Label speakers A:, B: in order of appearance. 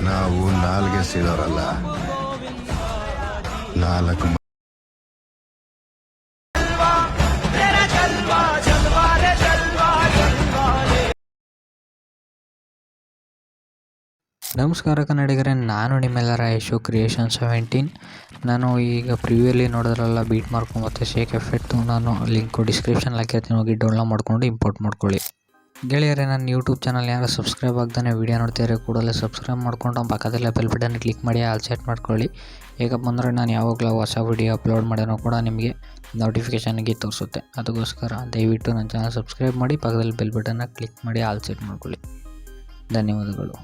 A: ನಾವು ನಾಲ್ಗೆ ಸಿಗೋರಲ್ಲ, ನಾಲ್ಕು
B: ನಮಸ್ಕಾರ ಕನ್ನಡಿಗರೇ, ನಾನು ನಿಮ್ಮೆಲ್ಲರ ಯಶು ಕ್ರಿಯೇಷನ್ 17. ನಾನು ಈಗ ಪ್ರಿವ್ಯೂಲಿ ನೋಡೋದ್ರಲ್ಲ ಬೀಟ್ ಮಾರ್ಕು ಮತ್ತು ಶೇಕ್ ಎಫೆಕ್ಟು. ನಾನು ಲಿಂಕು ಡಿಸ್ಕ್ರಿಪ್ಷನ್ ಹಾಕಿರ್ತೀನಿ, ಹೋಗಿ ಡೌನ್ಲೋಡ್ ಮಾಡ್ಕೊಂಡು ಇಂಪೋರ್ಟ್ ಮಾಡ್ಕೊಳ್ಳಿ. ಗೆಳೆಯರೇ, ನನ್ನ ಯೂಟ್ಯೂಬ್ ಚಾನಲ್ ಯಾರು ಸಬ್ಸ್ಕ್ರೈಬ್ ಆಗ್ತಾನೆ ವೀಡಿಯೋ ನೋಡ್ತಿದ್ರೆ ಕೂಡಲೇ ಸಬ್ಸ್ಕ್ರೈಬ್ ಮಾಡ್ಕೊಂಡು ಪಕ್ಕದಲ್ಲೇ ಬೆಲ್ ಬಟನ್ ಕ್ಲಿಕ್ ಮಾಡಿ ಆಲ್ ಸೆಟ್ ಮಾಡ್ಕೊಳ್ಳಿ. ಹೇಗಪ್ಪ ಅಂದರೆ ನಾನು ಯಾವಾಗಲೂ ಹೊಸ ವೀಡಿಯೋ ಅಪ್ಲೋಡ್ ಮಾಡಿರೋ ಕೂಡ ನಿಮಗೆ ನೋಟಿಫಿಕೇಷನ್ಗೆ ತೋರಿಸುತ್ತೆ. ಅದಕ್ಕೋಸ್ಕರ ದಯವಿಟ್ಟು ನನ್ನ ಚಾನಲ್ ಸಬ್ಸ್ಕ್ರೈಬ್ ಮಾಡಿ, ಪಕ್ಕದಲ್ಲಿ ಬೆಲ್ ಬಟನ್ನ ಕ್ಲಿಕ್ ಮಾಡಿ ಆಲ್ ಸೆಟ್ ಮಾಡ್ಕೊಳ್ಳಿ. ಧನ್ಯವಾದಗಳು.